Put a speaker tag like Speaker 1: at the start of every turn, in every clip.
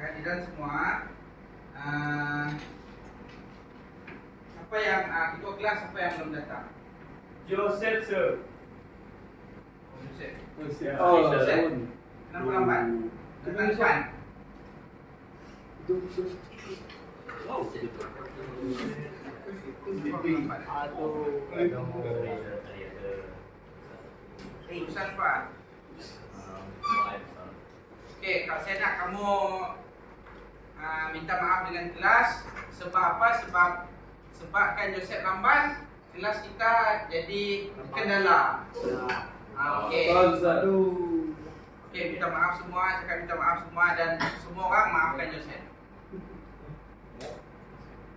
Speaker 1: kehadiran semua. Siapa yang ketua kelas, siapa yang belum datang?
Speaker 2: Joseph, sir.
Speaker 1: Joseph.
Speaker 2: Oh,
Speaker 1: Joseph. Kenapa lambat? Datang depan.
Speaker 2: Wow.
Speaker 1: Urusan apa? Okey, kalau saya nak kamu minta maaf dengan kelas. Sebab apa? Sebabkan Joseph lambat, kelas kita jadi kendala. Okey. Okey, minta maaf semua, cakap minta maaf semua dan semua orang maafkan Joseph.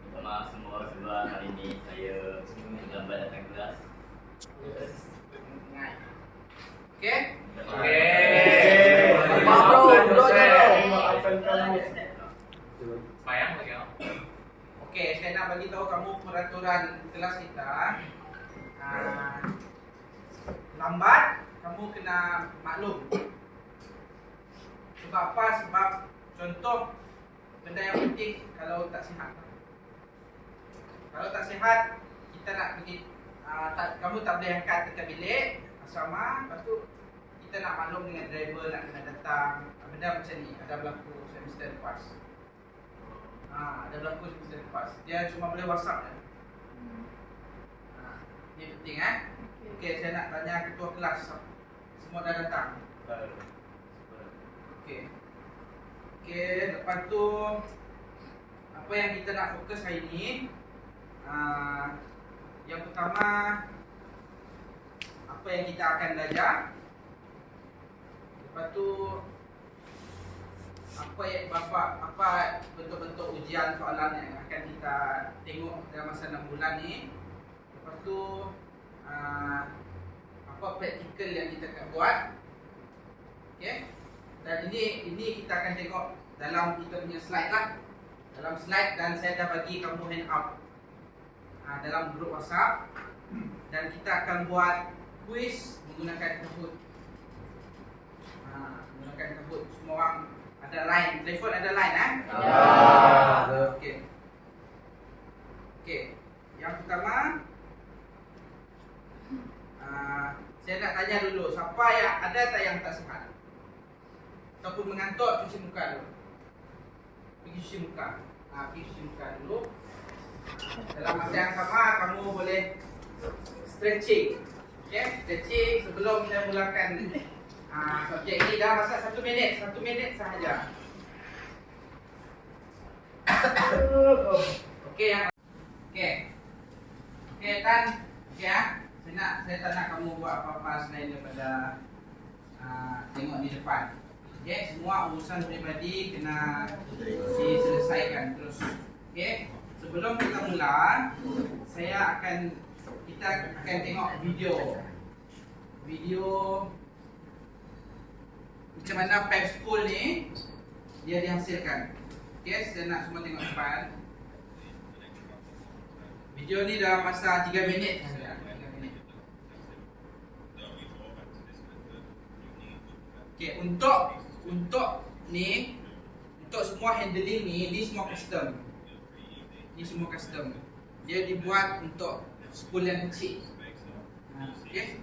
Speaker 3: Minta maaf semua sebab hari ini saya terlambat datang kelas.
Speaker 1: Okey?
Speaker 3: Sayang lagi ah.
Speaker 1: Okey, saya nak bagi tahu kamu peraturan kelas kita. Lambat, kamu kena maklum. Sebab apa? Sebab contoh benda yang penting kalau tak sihat. Kalau tak sihat, kita nak pergi kamu tak boleh angkat dekat bilik asrama. Lepas tu kita nak maklum dengan driver nak kena datang. Benda macam ni ada berlaku semester lepas. Ada berlaku semester lepas. Dia cuma boleh WhatsApp je. Ni penting Okey, saya nak tanya ketua kelas. Semua dah datang. Okey. Okey, lepas tu apa yang kita nak fokus hari ni? Yang pertama, apa yang kita akan belajar. Lepas tu apa bentuk-bentuk ujian soalan yang akan kita tengok dalam masa 6 bulan ni. Lepas tu apa praktikal yang kita akan buat. Okey. Dan ini kita akan tengok dalam kita punya slide lah. Dalam slide, dan saya dah bagi kamu handout dalam grup WhatsApp. Dan kita akan buat quiz menggunakan Kahoot. Menggunakan Kahoot. Semua orang ada line, telefon ada line Okey. Okey. Yang pertama, saya nak tanya dulu, siapa yang ada tak yang tak sihat? Ataupun mengantuk, cuci muka dulu. Pergi cuci muka. Pergi cuci muka dulu. Dalam masa yang sama, kamu boleh stretching. Okay? Stretching sebelum saya mulakan subjek ini. Dah masa 1 minit. 1 minit sahaja. Okey, Okey, Tan. Okey Saya tak nak kamu buat apa-apa selain daripada tengok di depan. Okey, semua urusan peribadi kena diselesaikan terus. Okey, sebelum kita mula, kita akan tengok video macam mana pep school ni dia dihasilkan. Okey, saya nak semua tengok depan. Video ni dalam masa 3 minit saja. 3 minit. Okey, untuk semua handling ni semua custom. Dia dibuat untuk school yang kecil. Okey.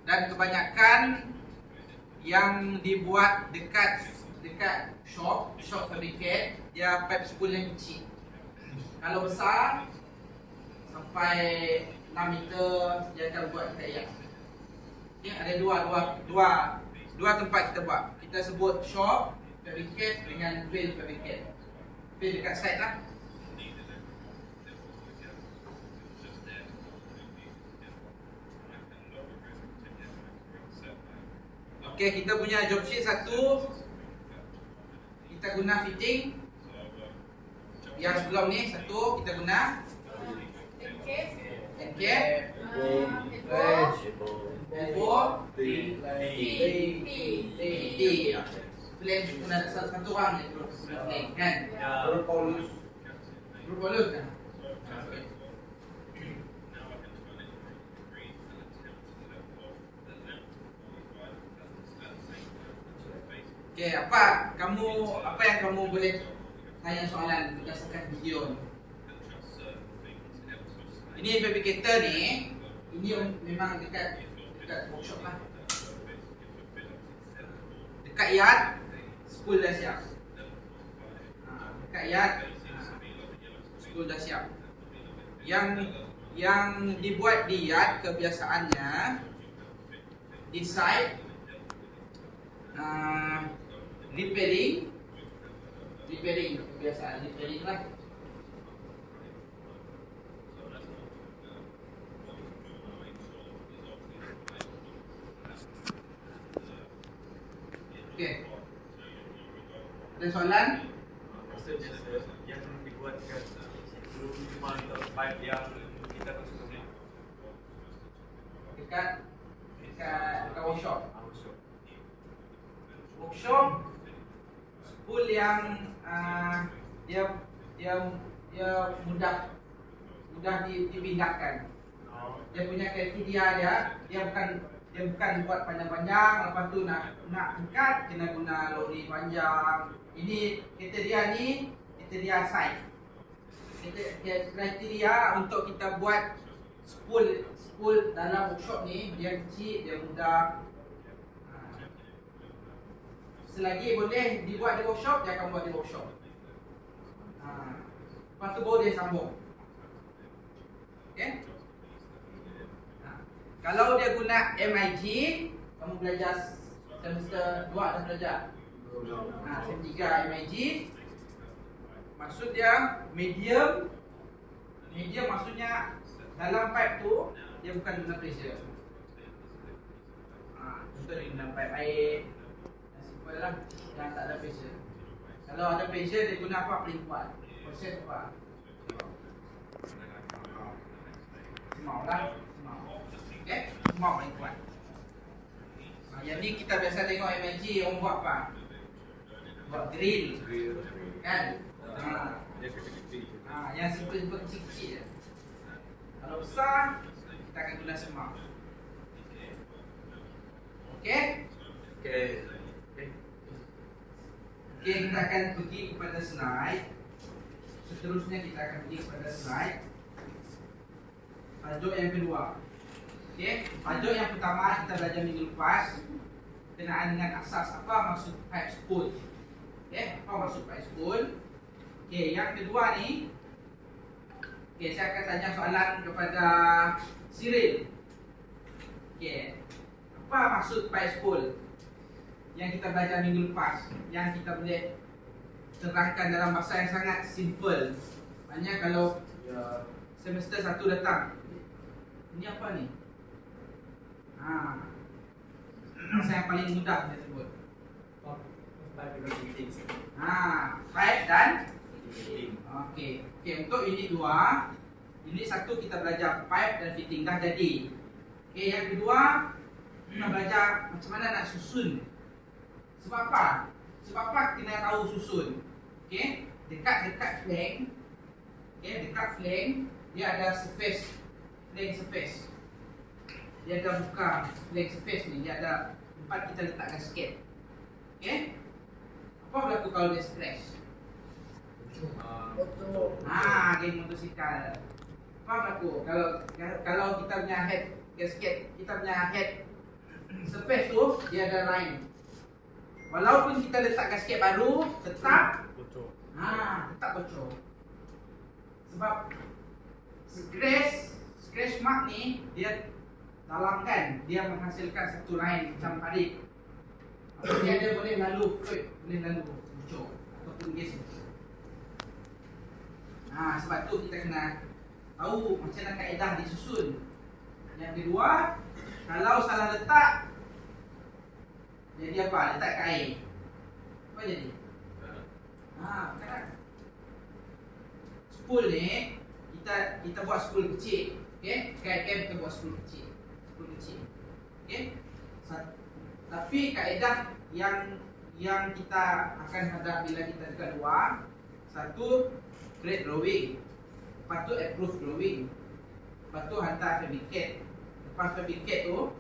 Speaker 1: Dan kebanyakan yang dibuat dekat shop fabricate, dia pipe spool yang kecil. Kalau besar sampai 6 meter, dia akan buat kita yang. Okay, ada dua tempat kita buat. Kita sebut shop fabricate dengan field fabricate. Field dekat side lah. Okay, kita punya job sheet 1. Kita guna fitting. Yang sebelum ni 1 kita guna encap, elbow, flame guna satu orang ni flame kan? Propulus kan? Okey, apa yang kamu boleh tanya soalan berdasarkan video ni? Ini fabricator ni, ini memang dekat workshop lah. Dekat yard, spool dah siap. Dekat yard, spool dah siap. Yang dibuat di yard kebiasaannya di site repairing kebiasaan repairing lah. Okey. Ada soalan?
Speaker 2: Maksudnya yang dibuatkan sebelum rumah atau pipe yang kita kostum
Speaker 1: Dekat workshop.
Speaker 2: Workshop.
Speaker 1: Workshop spool yang dia mudah dipindahkan. Dia punya kriteria dia bukan buat panjang-panjang, lepas tu nak angkat kena guna lori panjang. Ini kriteria site. Kriteria untuk kita buat spool dalam workshop ni dia kecil, dia mudah. Selagi boleh dibuat di workshop, dia akan buat di workshop. Lepas tu baru dia sambung. Okay? Kalau dia guna MIG, kamu belajar semester 2 dah belajar. Semester 3 MIG. Maksud dia medium maksudnya dalam pipe tu dia bukan guna pressure. Contoh dia guna pipe air yang simple lah, yang tak ada pressure. Kalau ada pressure dia guna apa paling kuat? Proses apa? Semau lah, semau. Okay? Semau paling kuat. Yang ni kita biasa tengok MIG orang buat apa? Buat grill. Kan? Yang simple-simple kecil-kecil je. Kalau besar, kita akan guna semau. Okey?
Speaker 2: Okay.
Speaker 1: Okey, kita akan pergi kepada slide. Seterusnya kita akan pergi kepada slide tajuk yang kedua. Okey, tajuk yang pertama kita belajar minggu lepas berkenaan dengan asas apa maksud pipe spool. Okey, apa maksud pipe spool? Okey, yang kedua ni, okey, saya akan tanya soalan kepada Cyril. Okey, apa maksud pipe spool yang kita belajar minggu lepas, yang kita boleh terangkan dalam bahasa yang sangat simple. Maknanya kalau semester 1 datang, ini apa ni? Bahasa yang paling mudah saya sebut. Pipe dan Okey, untuk unit 2, unit 1 kita belajar pipe dan fitting dah jadi. Okey, yang kedua kita belajar macam mana nak susun. Sebab apa? Sebab apa kena tahu susun? Okey, dekat flank. Okey, dekat flank dia ada surface, flank surface. Dia ada buka flank surface ni, dia ada tempat kita letak gasket. Okey? Apa berlaku kalau dia scratch? Geng motosikal. Apa berlaku kalau kita punya head gasket, kita punya head surface tu dia ada line. Walaupun kita letak gasket baru, tetap bocor. Sebab scratch mark ni dia dalam kan, dia menghasilkan satu line macam parit. Maksudnya dia boleh lalu fluid, boleh lalu bocor ataupun gas bocor. Sebab tu kita kena tahu macam mana kaedah disusun. Yang kedua, kalau salah letak, jadi apa? Letak kat air, apa jadi? Kan? Spool ni kita buat spool kecil. Okey, KM kita buat spool kecil. Okey. Tapi kaedah yang kita akan hadap bila kita dekat luar, satu grade drawing, lepas tu approve drawing, lepas tu hantar fabricate. Lepas fabricate tu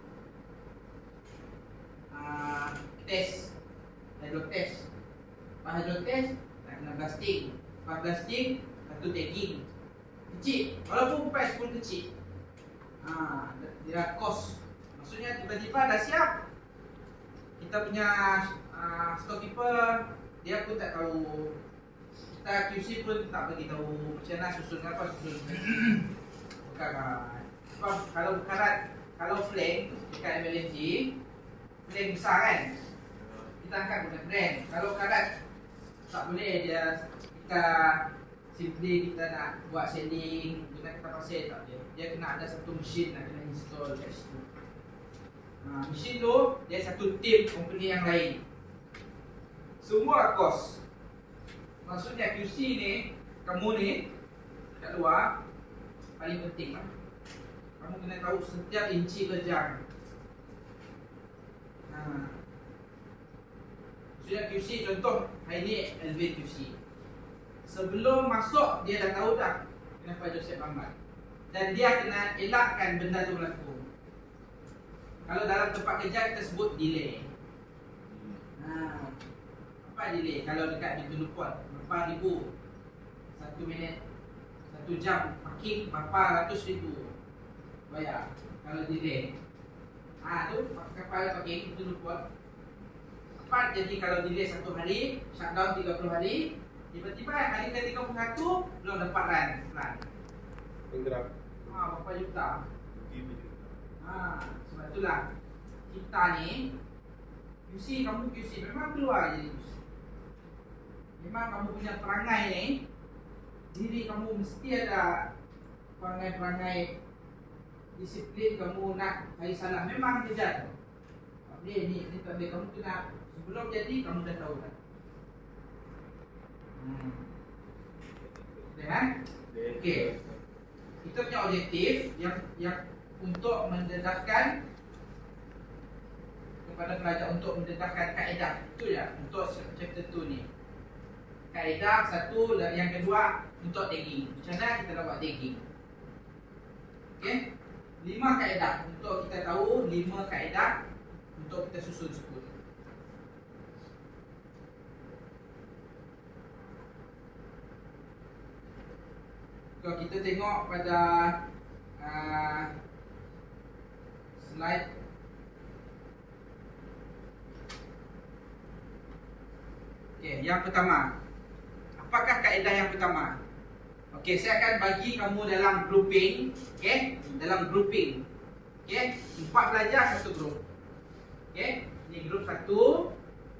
Speaker 1: test hydrotest. Lepas hydrotest nak kena blasting. Lepas blasting satu tagging. Kecil, walaupun pipe pun kecil. Dia kos. Maksudnya tiba-tiba dah siap, kita punya storekeeper dia pun tak tahu, kita QC pun tak bagi tahu macam mana susun apa susun. Bukan sebab kalau karat, kalau flank dekat MLNG, flank besar kan, kita angkat guna brand. Kalau karat tak boleh, kita simply kita nak buat sanding, kita pasir tak boleh. Dia kena ada satu mesin nak kena install kat situ. Mesin tu dia satu tim company yang lain. Semua kos. Maksudnya QC ni, kamu ni kat luar paling penting lah. Kamu kena tahu setiap inci kerja. Maksudnya QC, contoh hari ni Elvin QC. Sebelum masuk dia dah tahu dah kenapa Joseph lambat. Dan dia kena elakkan benda tu berlaku. Kalau dalam tempat kerja kita sebut delay. Apa delay? Kalau dekat pintu luput berapa ribu 1 minit, 1 jam parking berapa ratus ribu bayar kalau delay. Tu kapal parking pintu luput. Apa jadi kalau delay 1 hari, shutdown 30 hari, tiba-tiba hari ke-31 belum dapat run.
Speaker 2: Penggerak.
Speaker 1: Berapa juta? Sebab itulah kita ni QC, kamu QC memang keluar jadi QC. Memang kamu punya perangai ni, diri kamu mesti ada perangai-perangai disiplin. Kamu nak cari salah memang kejar. Tak boleh ni tak boleh. Kamu kena sebelum jadi kamu dah tahu dah. Okey. Kita punya objektif yang untuk mendedahkan kepada pelajar, untuk mendedahkan kaedah. Itu ya untuk chapter 2 ni. Kaedah satu, yang kedua untuk tagging. Macam mana kita nak buat tagging? Okey. 5 kaedah untuk kita tahu, 5 kaedah untuk kita susun skul. Kalau kita tengok pada slide yang pertama. Apakah kaedah yang pertama? Saya akan bagi kamu dalam grouping. Dalam grouping. 4 pelajar satu grup. Ini grup 1,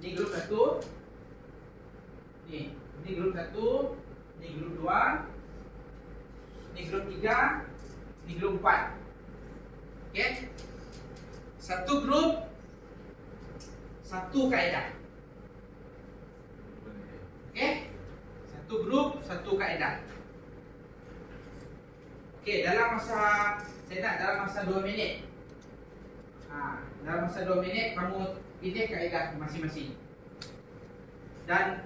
Speaker 1: ini grup 1. Ini grup 1, ini grup 2. Ini grup 3, ini grup 4. Satu grup, satu kaedah. Satu grup, satu kaedah. Dalam masa, saya nak dalam masa 2 minit. Dalam masa 2 minit kamu pilih kaedah masing-masing. Dan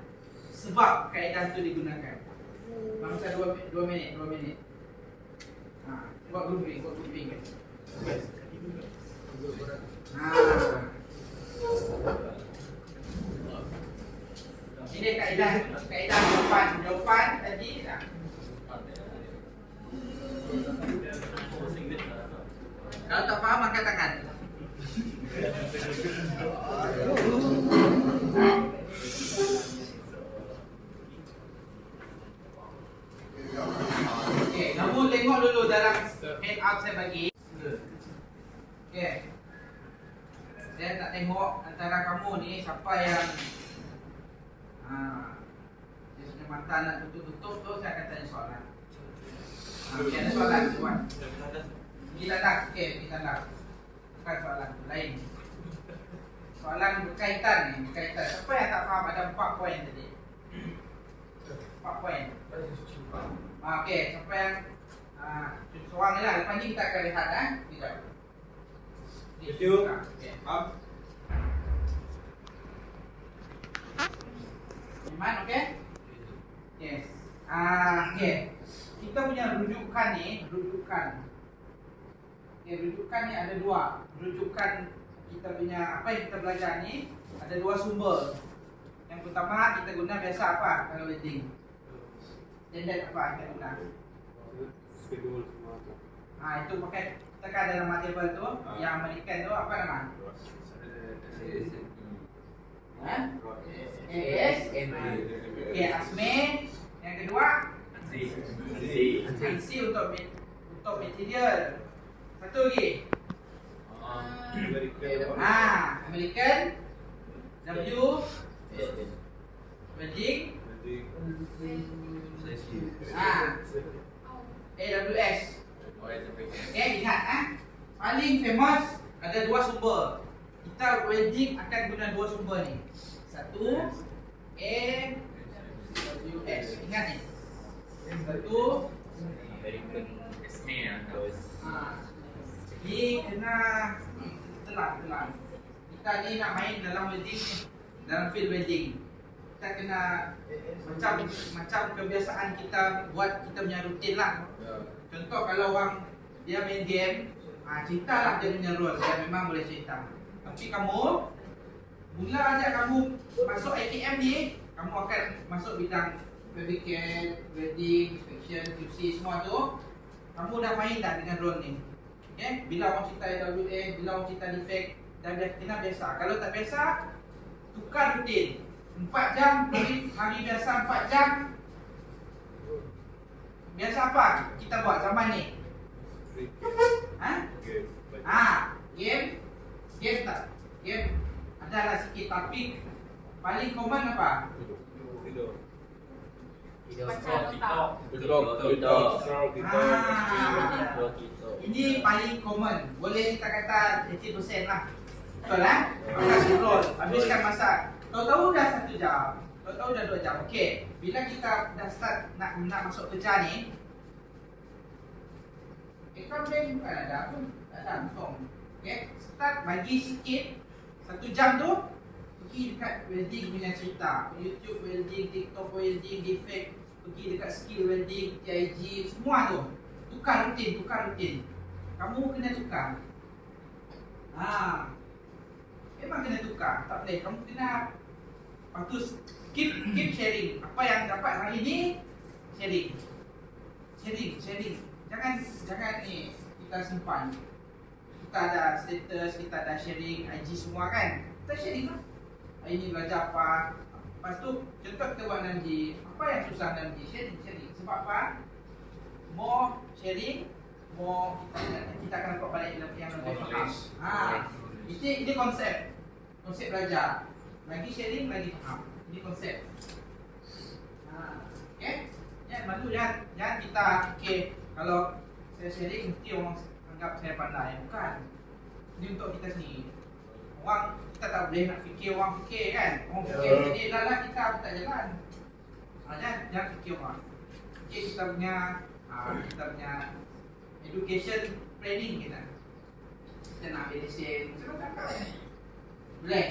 Speaker 1: sebab kaedah itu digunakan. Dalam masa 2 minit. Buat grouping, Ini kaedah jawapan tadi. Kalau tak faham angkat tangan. Namun tengok dulu dalam handout saya bagi. Saya nak tengok antara kamu ni siapa yang dia punya mata nak tutup-tutup tu, saya akan tanya soalan. Ada soalan tuan. Kita dah, kita dah. Bukan soalan lain. Soalan berkaitan ni, berkaitan. Siapa yang tak faham ada 4 poin tadi? 4 poin. Siapa yang seorang ni lah. Lepas ni kita akan lihat Sekejap. Iman, yes. Kita punya rujukan ni, rujukan ni ada 2. Rujukan kita punya apa yang kita belajar ni ada 2 sumber. Yang pertama kita guna biasa apa kalau welding? Standard apa kita guna?
Speaker 2: Schedule semua tu.
Speaker 1: Itu pakai tekan dalam table tu, yang American tu apa nama? AS. Okay, ASME. Yang kedua, ANSI untuk material. Satu lagi. American. W. Welding. AWS. Okay, ingat paling famous ada dua sumber. Kita welding akan guna dua sumber ni. Satu AWS. Ingat ni. Satu ni kena telan. Kita ni nak main dalam welding ni, dalam field welding. Kita kena macam kebiasaan kita buat kita punya rutin lah. Contoh kalau orang dia main game, ceritalah dia punya role, dia memang boleh cerita. Tapi kamu mula aja kamu masuk IKM ni, kamu akan masuk bidang fabricate, welding, inspection, QC semua tu. Kamu dah main dah dengan role ni. Okay? Bila orang cerita AWA, bila orang cerita defect, dan dia kena biasa. Kalau tak biasa, tukar rutin. 4 jam, hari biasa 4 jam. Biasa apa kita buat zaman ni? Game tak? Game adalah sikit, tapi paling common apa? Ini paling common. Boleh kita kata 80% lah. Betul lah? Maka scroll, habiskan masa. Tahu-tahu dah 1 jam, tahu-tahu dah 2 jam. Okey, bila kita dah start nak masuk kerja ni, account bank bukan ada pun, tak ada langsung. Okay, start bagi sikit 1 jam tu, pergi dekat welding punya cerita, YouTube welding, TikTok welding, defect, pergi dekat skill welding, TIG, semua tu. Tukar rutin. Kamu kena tukar. Memang kena tukar, tak boleh. Kamu kena patut keep sharing. Apa yang dapat hari ni, sharing. Jangan ni kita simpan. Kita ada status, kita ada sharing IG semua kan. Kita sharing lah. Hari ni belajar apa. Lepas tu contoh kita buat nanti, apa yang susah nanti, sharing. Sebab apa? More sharing, more kita akan dapat balik yang lebih faham. Ini konsep belajar. Lagi sharing, lagi faham. Ini konsep. Okay? Jangan kita fikir kalau saya sharing mesti orang anggap saya pandai. Bukan. Ini untuk kita sendiri. Orang kita tak boleh nak fikir orang fikir kan. Orang fikir jadi lalah kita tak jalan. Jangan fikir orang. Fikir kita punya education planning kita. Kita nak ambil lesen macam mana? Boleh?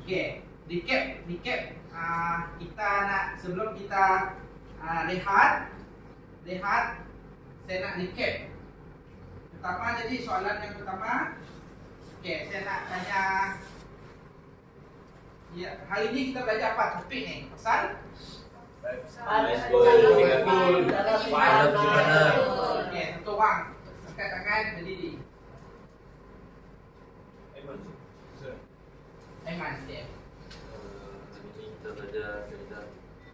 Speaker 1: Okay. Recap kita nak sebelum kita rehat saya nak recap. Pertama, jadi soalan yang pertama, okay, saya nak tanya, ya, hari ni kita belajar apa topik ni? Pasal? Okay, satu orang angkat tangan, berdiri. Aiman, okay.
Speaker 4: Kita belajar kaedah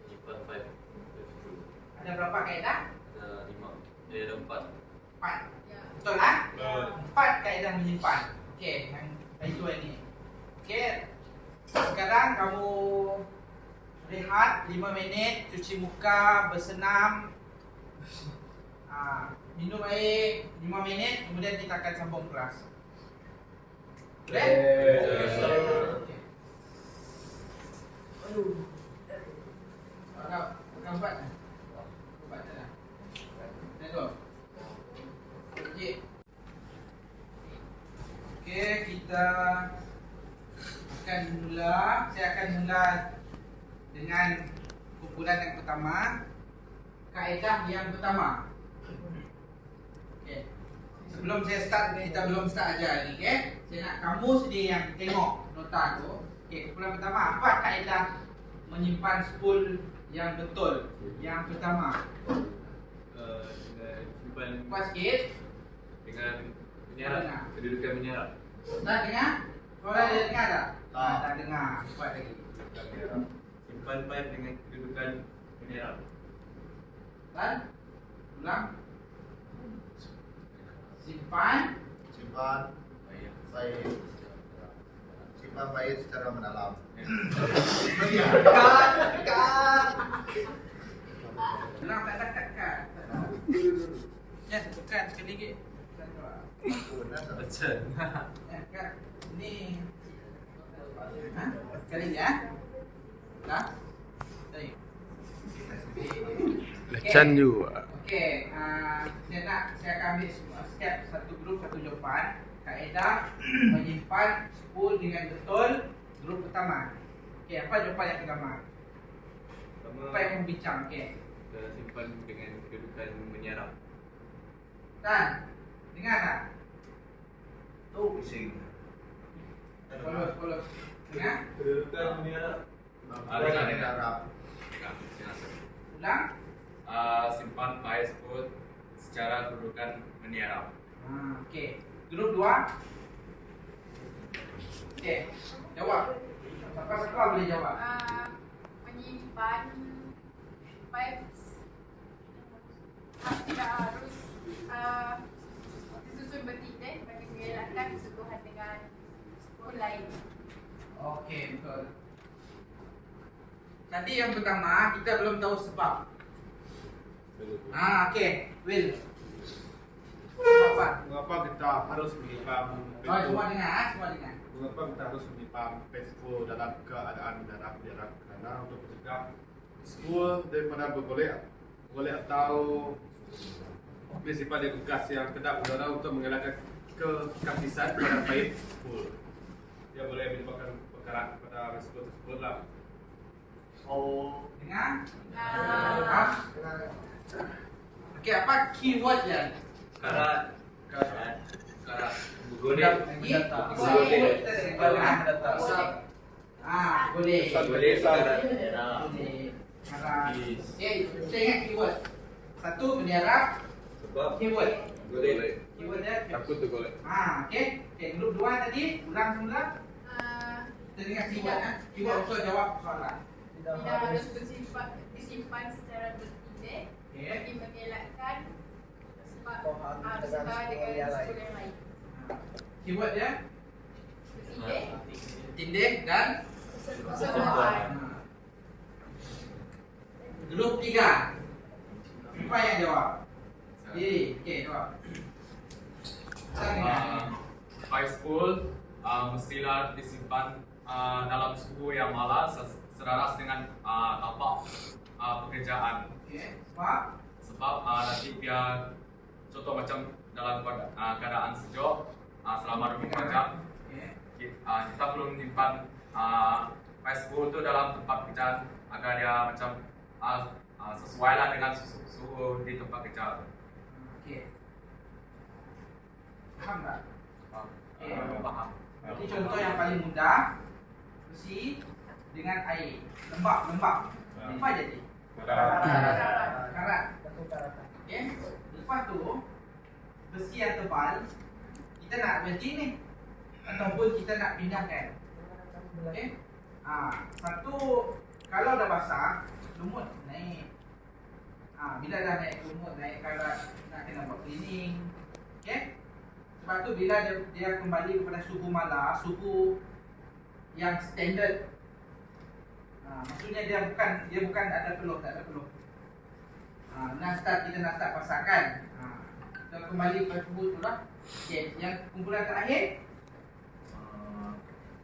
Speaker 4: menyimpan pipe screw.
Speaker 1: Ada berapa kaedah?
Speaker 4: Ada 5. Ada 4.
Speaker 1: 4. Betul lah? 4 kaedah menyimpan. Okey, yang itu ini. Okey. Sekarang kamu rehat 5 minit, cuci muka, bersenam, minum air 5 minit, kemudian kita akan sambung kelas. Boleh? Okey. Kau buat tak? Buat tak? Tengok. Okey, kita akan mula. Saya akan mula dengan kumpulan yang pertama, kaedah yang pertama. Okey. Sebelum saya start, kita belum start ajar lagi, okey? Saya nak kamu sendiri yang tengok nota tu. Okey. Okey, kumpulan pertama, apa kaedah menyimpan spool yang betul? Yang pertama,
Speaker 2: Dengan simpan
Speaker 1: kuat sikit.
Speaker 2: dengan menyerap, kedudukan menyerap.
Speaker 1: Tak dengar? Korang ada dengar tak?
Speaker 4: Tak.
Speaker 1: Tak dengar. Kuat lagi.
Speaker 2: Kedudukan menyerap. Simpan pipe dengan kedudukan menyerap.
Speaker 1: Dan ulang. Simpan
Speaker 5: Simpan baik. Simpan baik secara mendalam.
Speaker 1: ulang tak kat. Ya, tekan sekali lagi.
Speaker 2: Betul.
Speaker 1: Kat. Ni. Ha? Sekali lagi ya. Dah. Sekali.
Speaker 5: Lecan you.
Speaker 1: Okey, saya akan ambil step satu grup satu jawapan. Kaedah menyimpan spool dengan betul grup pertama. Okey, apa jawapan yang pertama? Apa yang membincang? Okey.
Speaker 2: Kita simpan dengan kedudukan menyerap.
Speaker 1: Dan dengar tak?
Speaker 5: Tu bising.
Speaker 1: Follow. Dengar?
Speaker 2: Kedudukan menyerap.
Speaker 5: Mendalam.
Speaker 1: Ulang.
Speaker 3: Simpan pipe spool secara kedudukan menyerap.
Speaker 1: Okey. Grup 2. Okey. Jawab. Siapa boleh jawab?
Speaker 6: Menyimpan pipes tidak harus disusun bertitik bagi mengelakkan sentuhan dengan spool lain.
Speaker 1: Okey, betul. Tadi yang pertama kita belum tahu sebab. Okey. Will. Apa?
Speaker 7: Mengapa kita harus menyimpan
Speaker 1: Oh, semua dengar, semua dengar.
Speaker 7: Mengapa kita harus menyimpan spool dalam keadaan menyerap? Karena untuk mencegah spool daripada bergolek atau bersifat yang gas yang kedap udara untuk mengelakkan kekapisan pada pipe spool. Dia boleh menyebabkan perkara pada spool tersebut lah.
Speaker 5: Oh.
Speaker 1: Dengar?
Speaker 6: Ah,
Speaker 1: Okey, apa keyword dia?
Speaker 2: Karat.
Speaker 1: Boleh. Boleh.
Speaker 2: Boleh karat.
Speaker 1: Boleh. Saya ingat keyword. Satu menyerap.
Speaker 2: Sebab
Speaker 1: Keyword.
Speaker 2: boleh.
Speaker 1: Keyword dia.
Speaker 2: Takut tu golek.
Speaker 1: Okey. Okey, grup 2 tadi ulang semula. Kita dengar keyword Keyword untuk jawab soalan.
Speaker 6: tidak harus disimpan secara bertitik
Speaker 1: Okey.
Speaker 6: bagi mengelakkan sebar dengan spool yang lain.
Speaker 1: Keyword dia
Speaker 6: Bertitik,
Speaker 1: tindik dan
Speaker 6: persembahan.
Speaker 1: grup 3. Siapa yang jawab? Okey, jawab. Saya dengar.
Speaker 3: Pipe spool mestilah disimpan dalam suhu yang malas selaras dengan tapak pekerjaan.
Speaker 1: Okey, sebab
Speaker 3: Sebab nanti biar contoh macam dalam keadaan sejuk selama 24 jam
Speaker 1: okey.
Speaker 3: kita perlu menyimpan pipe spool tu dalam tempat pekerjaan agar dia macam sesuailah dengan suhu di tempat kerja.
Speaker 1: Okey. Faham tak? Okey.
Speaker 3: Faham.
Speaker 1: Ini contoh yang paling mudah. Besi dengan air. Lembab. Apa jadi? Karat. Okey. Lepas tu besi yang tebal kita nak welding ni ataupun kita nak pindahkan. Okey. Satu kalau dah basah, lumut naik. Bila dah naik lumut, naik karat, nak kena buat cleaning. Okey. Sebab tu bila dia kembali kepada suhu malar, suhu yang standard. Maksudnya dia bukan ada peluh, tak ada peluh. Kita nak start pasangkan. Kita kembali ke suhu tu lah. Okey, yang kumpulan terakhir.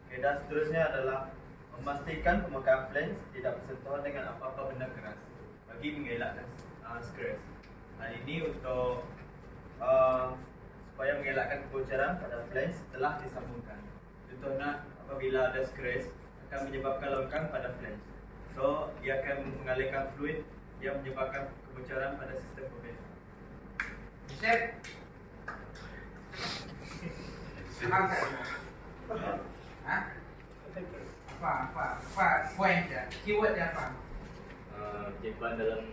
Speaker 5: Kaedah seterusnya adalah memastikan pemegang flange tidak bersentuhan dengan apa-apa benda keras bagi mengelakkan scratch. Hal ini untuk supaya mengelakkan kebocoran pada flange telah disambungkan. Contohnya apabila ada scratch akan menyebabkan longkang pada flange. So, ia akan mengalirkan fluid yang menyebabkan kebocoran pada sistem pembela.
Speaker 1: Set. Faham tak? Apa point dia? Keyword dia apa?
Speaker 4: Menyimpan dalam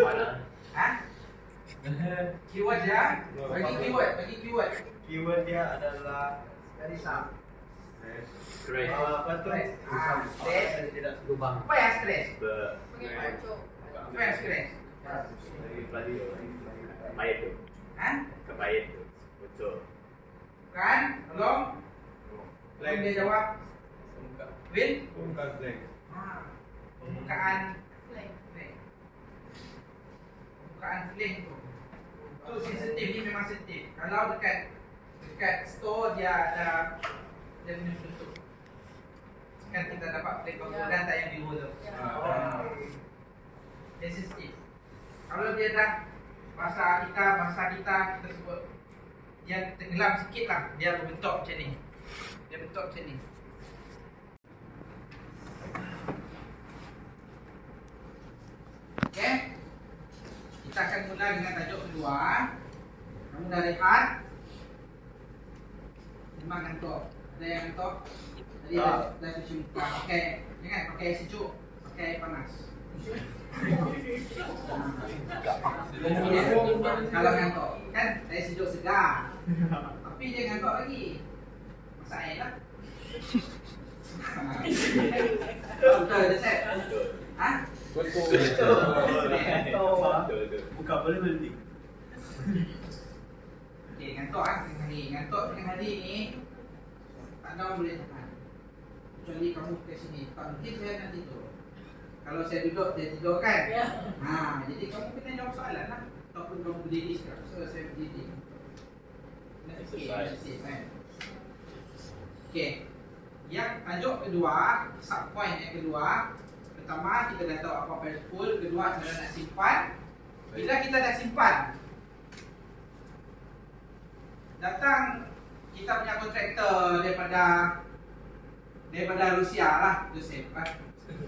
Speaker 4: mana?
Speaker 1: Hah? Keyword dia? Bagi keyword.
Speaker 5: Keyword dia adalah
Speaker 1: Risau.
Speaker 4: Stress.
Speaker 5: apa tu?
Speaker 1: Stress.
Speaker 5: Tidak
Speaker 4: Lubang.
Speaker 1: Apa yang stres?
Speaker 6: Pakai baju.
Speaker 1: Apa yang stres?
Speaker 4: Pahit tu.
Speaker 1: Hah?
Speaker 4: Kepahit tu. Betul.
Speaker 1: Bukan? Tolong. Tolong dia jawab. Win?
Speaker 7: Bukan blank.
Speaker 1: Pembukaan
Speaker 6: Flank.
Speaker 1: flame. Pembukaan flame tu. Tu sensitif, ni memang sensitif. Kalau dekat store dia ada dia punya tutup. Kan kita dapat flame komponen tak yang biru tu.
Speaker 6: Ya.
Speaker 1: Dia sensitif. Kalau dia dah bahasa kita sebut dia tenggelam sikit lah, dia berbentuk macam ni. Dia bentuk macam ni. Okay. Kita akan mula dengan tajuk kedua. Kamu dah rehat? Memang ngantuk. Ada yang ngantuk? Tadi dah cuci muka. Jangan pakai air sejuk, pakai air panas. Kalau ngantuk kan air sejuk segar. Tapi dia ngantuk lagi. Masak air lah. Betul je Seth? Ha?
Speaker 5: bukan boleh beli.
Speaker 1: Okey, ngantuk tengah hari. Ngantuk tengah hari ni tak ada orang boleh tahan. Kecuali kamu ke sini. Tak mungkin saya nak tidur. Kalau saya duduk, dia tidur kan?
Speaker 6: Ya.
Speaker 1: Jadi kamu kena jawab soalan lah. Ataupun kamu berdiri sekarang. So saya berdiri. Nak fikir kan? Okey. Yang tajuk kedua, subpoint yang kedua. Pertama, kita dah tahu apa pool. Kedua, cara nak simpan. Bila kita dah simpan, datang kita punya kontraktor daripada Rusia lah, Joseph lah.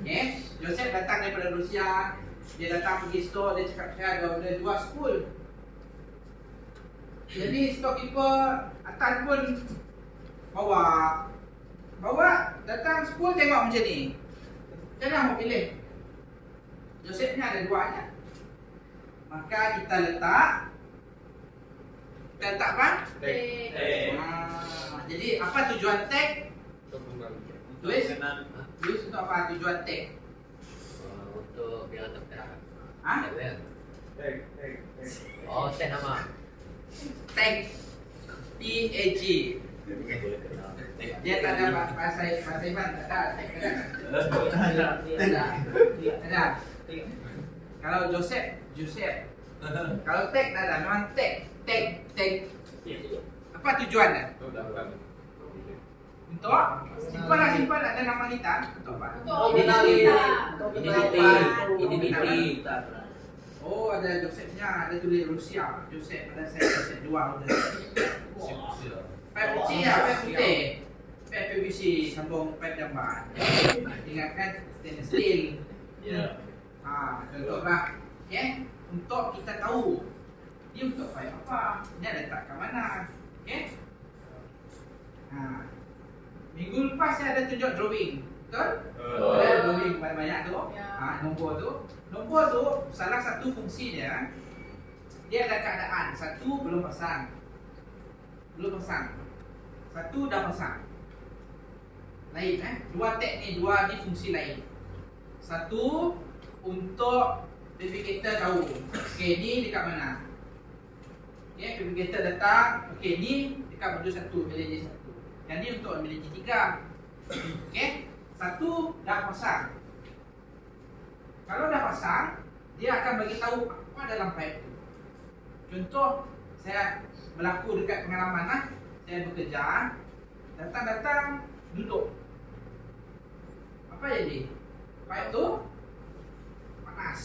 Speaker 1: Okay? Joseph datang daripada Rusia. Dia datang pergi store, dia cakap saya ada jual spool. Jadi storekeeper Atan pun bawa datang spool, tengok macam ni. Macam mana mau pilih? Joseph ni ada dua aja. Maka kita letak apa? Jadi apa tujuan tag? Tulis untuk apa tujuan tag?
Speaker 4: Untuk biar tertera.
Speaker 1: Ha?
Speaker 4: Oh, set nama.
Speaker 1: Tag. TAG.
Speaker 4: Boleh kenal.
Speaker 1: Dia tak ada bahasa Iban, tak ada. Ada. Kalau Joseph. Kalau tag tak ada, memang tag. Apa tujuan dia? Untuk simpan ada nama kita. Untuk apa?
Speaker 4: Identiti.
Speaker 1: Oh, ada Josephnya, ada tulis Rusia. Joseph, ada saya Joseph dua. Pipe kecil ya, pipe putih. Pipe PVC sambung pipe jamban. Ingatkan stainless steel. Contohlah. Okay? Untuk kita tahu dia untuk pipe apa, dia letak kat mana. Okay? Minggu lepas saya ada tunjuk drawing. Betul? Ada drawing banyak tu. Nombor tu salah satu fungsi dia ada keadaan. Satu belum pasang. Satu dah pasang. Lain dua tag ni, dua ni fungsi lain. Satu untuk verificator tahu. Okey, ni dekat mana? Okey, verificator letak. Okey, ni dekat modul 1, bilik J1. Yang ni untuk bilik J3. Okey, satu dah pasang. Kalau dah pasang, dia akan bagi tahu apa dalam pipe tu. Contoh, saya berlaku dekat pengalaman lah. Saya bekerja, datang duduk. Apa jadi? Pipe tu panas.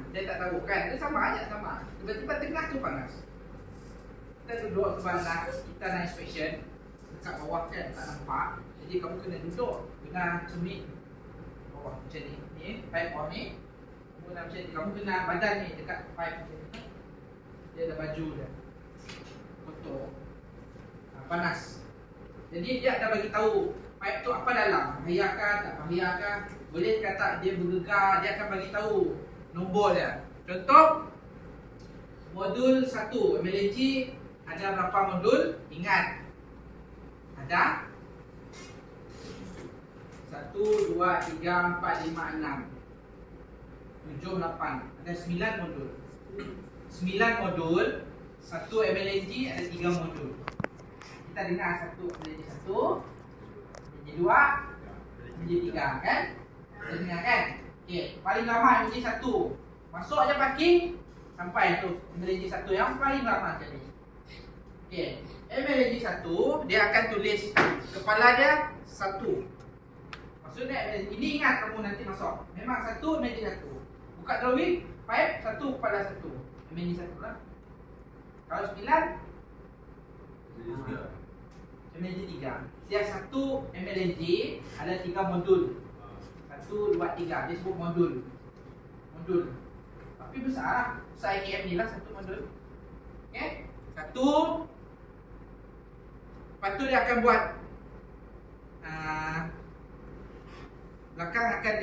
Speaker 1: Dia tak tahu kan? Dia sama aja sama. Tiba-tiba tengah tu panas. Kita duduk sebelah, kita nak inspection dekat bawah kan tak nampak. Jadi kamu kena duduk, kena cermin bawah macam ni. Ni pipe bawah ni. Kamu kena macam ni. Kamu kena badan ni dekat pipe macam ni. Dia ada baju dia. Kotor. panas. Jadi dia dah bagi tahu pipe tu apa dalam, bahaya kah, tak bahaya kah, boleh ke tak dia bergegar, dia akan bagi tahu nombor dia. Contoh modul 1 MLNG ada berapa modul? Ingat. Ada 1 2 3 4 5 6 7 8. Ada 9 modul. 9 modul, 1 MLNG ada 3 modul. Kita dengar 1 MLNG 1, MLNG 2, MLNG 3 kan? Kita dengar kan? Okey, paling lama MLNG 1. Masuk aja parking sampai tu MLNG 1 yang paling lama jadi. Okey, MLNG 1 dia akan tulis kepala dia 1. Maksudnya ini ingat kamu nanti masuk. Memang 1 MLNG 1. Buka drawing, pipe 1 kepala 1. MLNG 1 lah. Kalau 9 MLNG 3. Dia 1 MLNG ada 3 modul. 1 2 3 dia sebut modul. Modul. Tapi besar lah. Besar IKM ni lah 1 modul. Okey? 1. Lepas tu dia akan buat belakang akan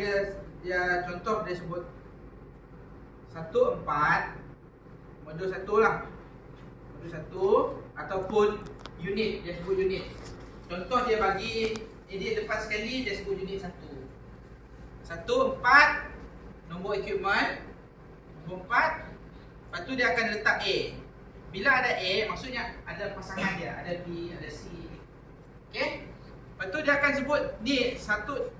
Speaker 1: dia contoh dia sebut 1 4 modul 1 lah. Modul 1 ataupun unit, dia sebut unit. Contoh dia bagi dia lepas sekali dia sebut unit 1. 1 4 nombor equipment. Nombor 4. Lepas tu dia akan letak A. Bila ada A maksudnya ada pasangan dia, ada B, ada C. Okey? Lepas tu dia akan sebut ni satu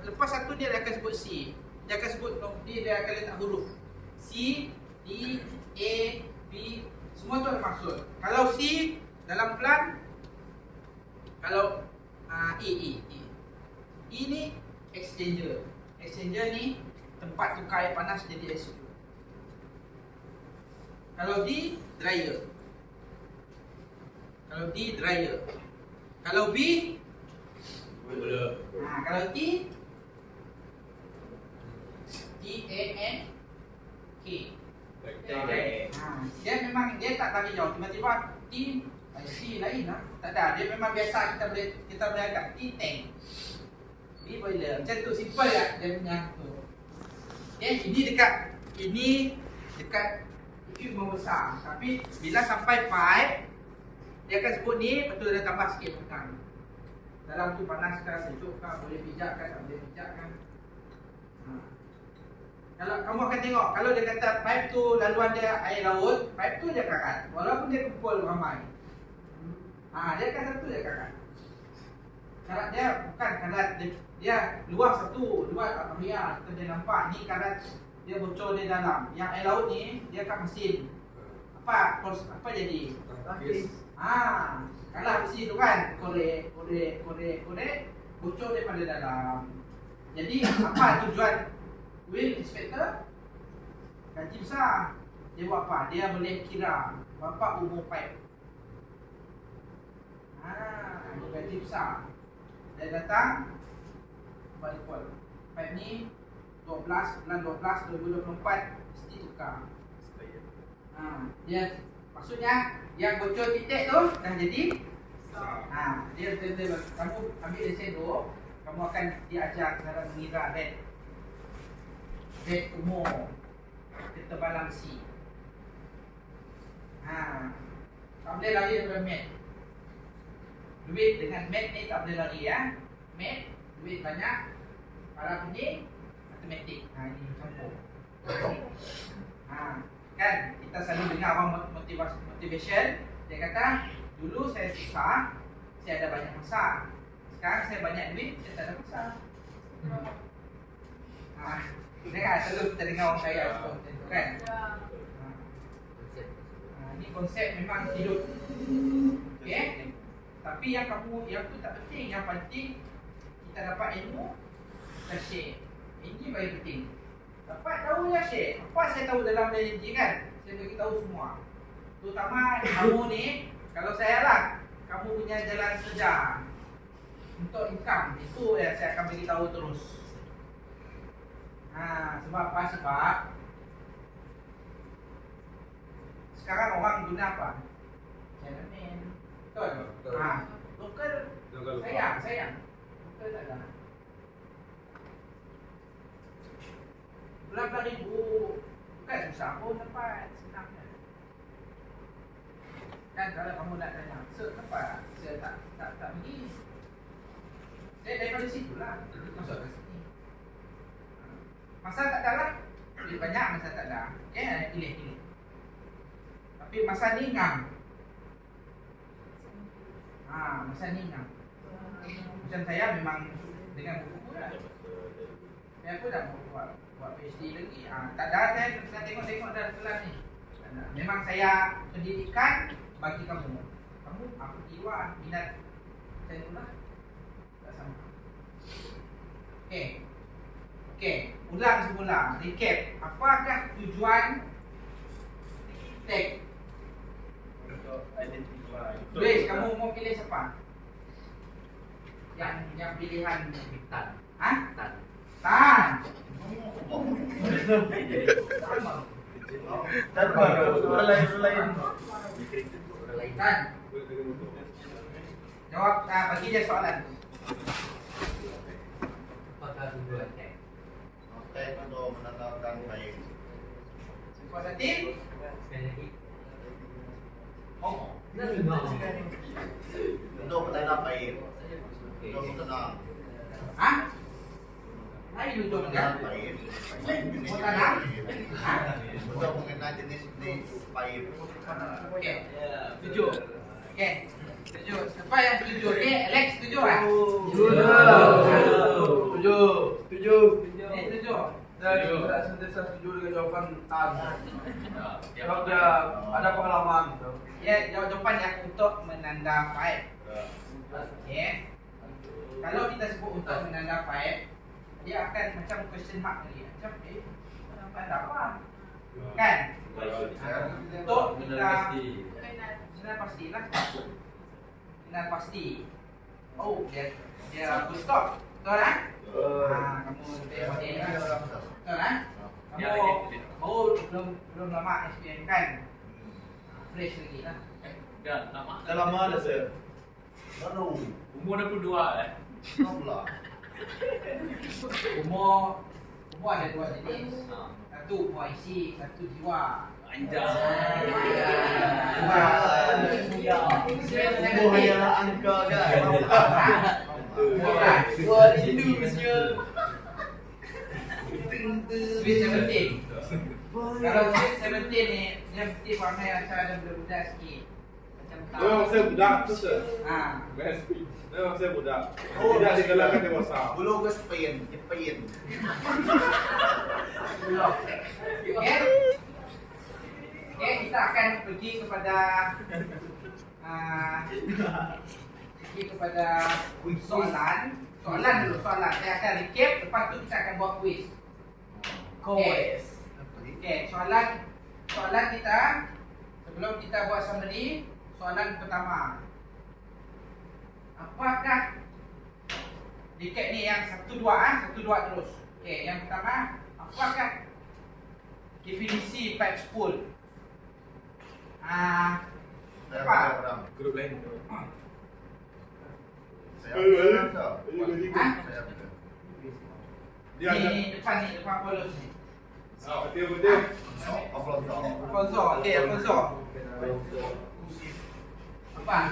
Speaker 1: lepas satu dia akan sebut C. Dia akan sebut dia akan letak huruf C, D, A, B, semua tu ada maksud. Kalau C dalam plan, kalau E ni exchanger. Exchanger ni tempat tukar air panas jadi air sejuk. Kalau D, dryer. Kalau D, dryer. Kalau B, kalau T, T-A-N-K. Dia memang dia tak bagi jauh. Tiba-tiba T, C lain lah. Tak ada. Dia memang biasa kita boleh agak T, tank. B, boiler. Macam tu, simple lah dia punya tu. Okay, ini dekat equipment besar. Tapi bila sampai pipe, dia akan sebut ni, betul dia tambah sikit belakang. Dalam tu panas kah, sejuk kah, boleh pijak kah, tak boleh pijak kah. Kalau kamu akan tengok, kalau dia kata pipe tu laluan dia air laut, pipe tu dia karat. Walaupun dia kumpul ramai. Dia akan satu dia karat. Karat dia bukan karat dia luas satu, luas tak bahaya. Kita dia nampak ni karat dia bocor di dalam. Yang air laut ni dia kat mesin. Apa jadi? Kalah mesin tu kan. Korek bocor daripada dalam. Jadi apa tujuan wheel inspector? Gaji besar. Dia buat apa? Dia boleh kira berapa umur pipe. Dia gaji besar. Dia datang balik kuat. Pipe ni 12 bulan 12 2024 mesti tukar. Dia maksudnya yang bocor titik tu dah jadi. Dia kamu ambil lesen tu, kamu akan diajar cara mengira red umur, ketebalan C. Tak boleh lari daripada mat. Duit dengan mat ni tak boleh lari ya. Mat, duit banyak. Para pening, matematik. Ini campur. Kan kita selalu dengar orang motivation. Dia kata, dulu saya susah, saya ada banyak masa. Sekarang saya banyak duit, saya tak ada masa. Dengar, selalu kita dengar orang kaya seperti itu kan. Ini konsep memang hidup. Okay? Tapi yang tu tak penting. Yang penting kita dapat ilmu, kita share. Ini paling penting. Dapat tahu ya share. Apa saya tahu dalam LNG kan? Saya bagi tahu semua. Terutama kamu ni, kalau saya lah, kamu punya jalan kerja untuk income, itu ya saya akan bagi tahu terus. Sebab apa? Sebab sekarang orang guna apa? Channelman, Betul? Ha. Lokal
Speaker 7: Lokal.
Speaker 1: sayang. Lokal tak ada. Berapa ribu bukan susah pun dapat, senang je. Kan kalau kamu nak tanya, kenapa saya tak pergi? Saya daripada situ lah masuk ke sini. Masa tak ada lah, lebih banyak masa tak ada. Okay, pilih. Tapi masa ni ngam. Masa ni ngam. Macam saya memang dengan buku lah. Saya pun dah mau buat PhD lagi. Tak ada, saya tengok dah kelas ni. Memang saya pendidikan bagi kamu. Aku jiwa minat macam tu lah. Tak sama. Okey, ulang semula. Recap. Apakah tujuan tag?
Speaker 5: Untuk identify.
Speaker 1: Grace, kamu mau pilih siapa? Yang pilihan
Speaker 4: Tan.
Speaker 1: ha?
Speaker 4: Tan.
Speaker 1: Tan.
Speaker 5: Dan orang lain.
Speaker 4: Orang lain.
Speaker 1: Tan. Jawab, bagi dia soalan.
Speaker 4: Apakah tujuan tag?
Speaker 8: Tag untuk menetapkan baik.
Speaker 1: Positif.
Speaker 4: Sekali lagi.
Speaker 1: Oh.
Speaker 8: Untuk menetap baik.
Speaker 4: Okey.
Speaker 8: Untuk menenang.
Speaker 1: Ha? Lain untuk
Speaker 8: Menenang
Speaker 1: enggak?
Speaker 8: baik.
Speaker 1: Mau tanam? Ha?
Speaker 8: Untuk mengenal jenis-jenis baik.
Speaker 1: Okey. Setuju. Okey. Setuju. Siapa yang setuju? Okey, Alex setuju ah?
Speaker 5: Setuju.
Speaker 1: Setuju.
Speaker 2: Saya tidak sentiasa setuju dengan jawapan Tan.
Speaker 3: Ya,
Speaker 2: Sebab dia ada pengalaman.
Speaker 1: Ya, jawapan yang untuk menanda file. Okey. Kalau kita sebut untuk menanda file, dia akan macam question mark lagi. Macam kenapa ada apa? Kan? Untuk kita kenal pastilah. Kenal pasti. Oh, dia full stop. Betul kan? Kamu tengok ni kan? Betul kan?
Speaker 3: Ya,
Speaker 1: Kamu belum lama SPM kan? Fresh lagi lah.
Speaker 3: Dah lama.
Speaker 5: Dah lama dah sir.
Speaker 8: Baru.
Speaker 3: Umur 22 eh.
Speaker 8: Pula.
Speaker 1: Umur ada dua jenis.
Speaker 3: Ha.
Speaker 1: Satu puisi, satu jiwa.
Speaker 3: Anjay.
Speaker 5: Umur hanyalah angka kan.
Speaker 1: Dua rindu monsieur. Sweet 17. Kalau Sweet 17 ni, dia mesti pakai macam ada budak-budak sikit. Macam
Speaker 7: Memang saya budak tu sir.
Speaker 1: Best.
Speaker 7: Memang saya budak. Tidak digalakkan dewasa.
Speaker 8: Dulu ke Spain, Jepin.
Speaker 1: Okay. Okay, kita akan pergi kepada soalan. Soalan dulu, soalan. Saya akan recap, lepas tu kita akan buat quiz. Okay, soalan kita sebelum kita buat summary, soalan pertama. Apakah recap ni yang satu dua terus. Okay, yang pertama, apakah definisi pipe spool?
Speaker 8: Saya
Speaker 1: Apa?
Speaker 8: pakai orang.
Speaker 3: Grup lain.
Speaker 8: Saya pakai orang.
Speaker 1: Hah?
Speaker 8: Saya pakai.
Speaker 7: Dia ada.
Speaker 1: Depan polos ni.
Speaker 7: Betul.
Speaker 1: Alfonso, okay, Alfonso. Apa?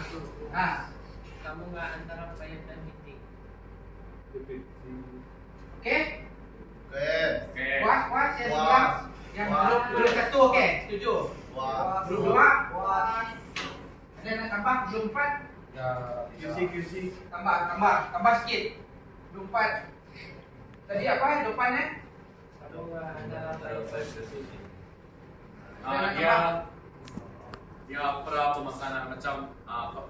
Speaker 4: Sambungan antara pipe dan titik.
Speaker 1: Okay?
Speaker 8: Okey.
Speaker 3: Okey.
Speaker 1: Puas, saya
Speaker 8: Puas.
Speaker 1: sebab yang
Speaker 8: Puas.
Speaker 1: belum satu, okay, setuju.
Speaker 8: Wah.
Speaker 1: Belum dua, ada nak tambah, belum empat,
Speaker 5: QC.
Speaker 1: tambah sikit. Belum empat. Tadi apa jawapannya?
Speaker 4: Sambungan antara pipe dan titik.
Speaker 3: Dia pemasangan macam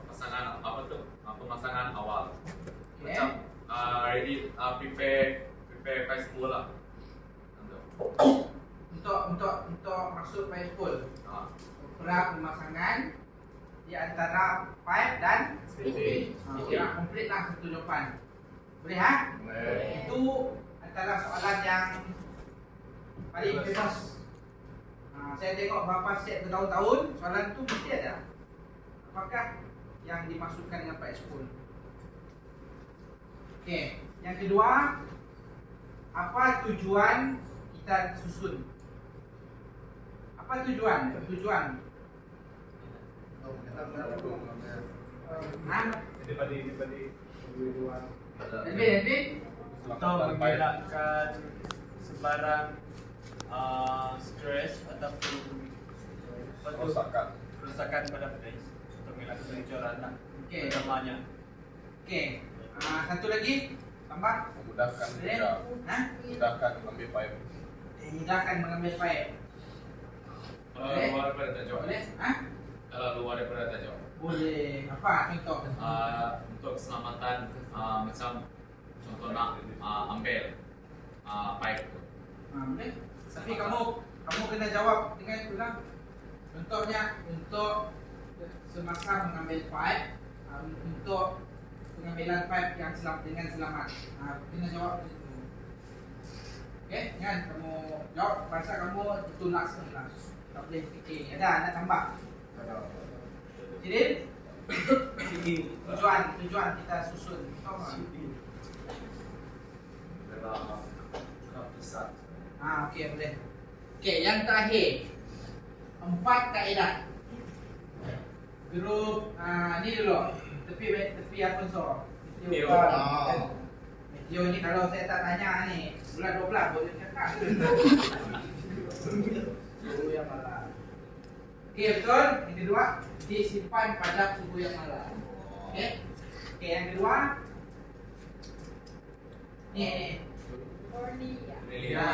Speaker 3: pasangan apa tu? Pemasangan awal. Macam ready prepare pipe spool lah.
Speaker 1: Untuk maksud pipe spool. Pemasangan di antara pipe dan titik. Kira komplit lah satu jawapan. Boleh ha?
Speaker 8: Boleh.
Speaker 1: Itu antara soalan yang paling famous. Saya tengok berapa set bertahun-tahun, soalan tu mesti ada. Apakah yang dimasukkan dengan pipe spool. Okey, yang kedua, apa tujuan kita susun? Apa tujuan? Tujuan. Nah, lebih.
Speaker 5: Untuk mengelakkan sebarang stres ataupun kerusakan pada flash untuk mengelakkan kebocoran lah.
Speaker 1: Okey.
Speaker 5: Utamanya.
Speaker 1: Okey. Satu lagi tambah.
Speaker 7: Memudahkan
Speaker 1: Boleh?
Speaker 7: kerja,
Speaker 1: Hah?
Speaker 7: memudahkan mengambil pipe.
Speaker 1: Memudahkan mengambil pipe.
Speaker 3: Kalau
Speaker 1: Boleh?
Speaker 3: luar daripada tak jawab.
Speaker 1: Boleh? Hah?
Speaker 3: Kalau luar daripada tak jawab.
Speaker 1: Boleh. Apa contoh?
Speaker 3: Untuk keselamatan macam contoh nak ambil pipe tu.
Speaker 1: Boleh. Tapi kamu kena jawab dengan itu lah. Contohnya untuk semasa mengambil pipe, untuk pengambilan pipe yang dengan selamat. Kena jawab itu. Okey, jangan kamu jawab pasal kamu itu last lah. Tak boleh fikir. Ada nak tambah. Jadi tujuan kita susun. Okey boleh. Okey, yang terakhir 4 kaedah. Grup ni dulu. Tepi Alfonso.
Speaker 3: Meteo.
Speaker 1: Meteo ni kalau saya tak tanya ni bulan 12 boleh cakap. Suhu yang malam. Okey betul. Yang kedua, disimpan pada suhu yang malam. Okey. Okey yang kedua. Ni.
Speaker 6: Cornelia.
Speaker 3: Melia.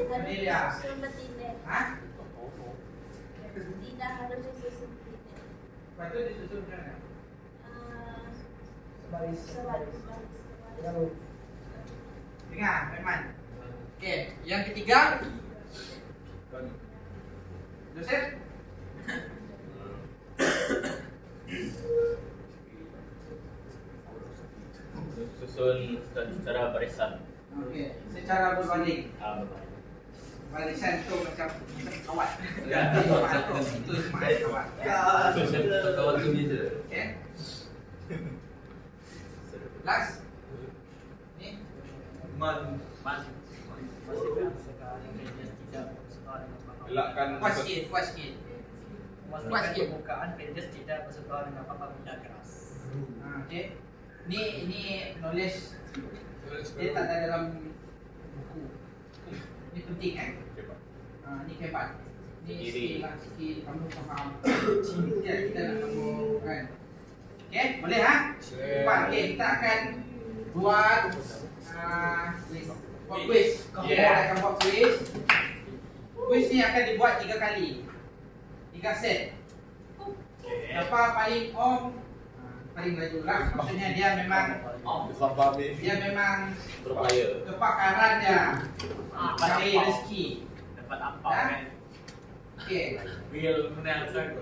Speaker 1: Cornelia.
Speaker 6: Susun betina.
Speaker 1: Hah?
Speaker 6: Tidak harus disusun betina.
Speaker 1: Lepas tu disusun macam mana?
Speaker 6: Sebaris.
Speaker 1: Dengar, Aiman. Okey, yang ketiga. Joseph.
Speaker 9: Susun secara barisan.
Speaker 1: Okey, secara berbanding.
Speaker 9: Berbanding.
Speaker 1: Barisan tu macam kawat.
Speaker 9: Ya.
Speaker 1: Itu semua kawat.
Speaker 9: Kawan tu biasa.
Speaker 1: Okey. Last. Ni.
Speaker 5: Masih
Speaker 7: Elakkan
Speaker 1: Puas sikit. Kuat sikit.
Speaker 4: Pembukaan pages tidak bersentuhan dengan papan benda keras.
Speaker 1: Okey. Ni knowledge dia tak ada dalam buku. Ni penting kan? Ni hebat. Ni skill lah, skill kamu faham. Cinta kita nak kamu kan. Okey, boleh ha? Okey, kita akan buat quiz. Kamu akan buat quiz. Quiz ni akan dibuat 3 kali. 3 set. Siapa paling paling laju lah. Maksudnya dia memang
Speaker 9: Berplayer.
Speaker 1: kepakaran dia cari rezeki.
Speaker 5: dapat ampau
Speaker 1: Ha?
Speaker 5: kan.
Speaker 1: Okey.
Speaker 5: Will menang saya.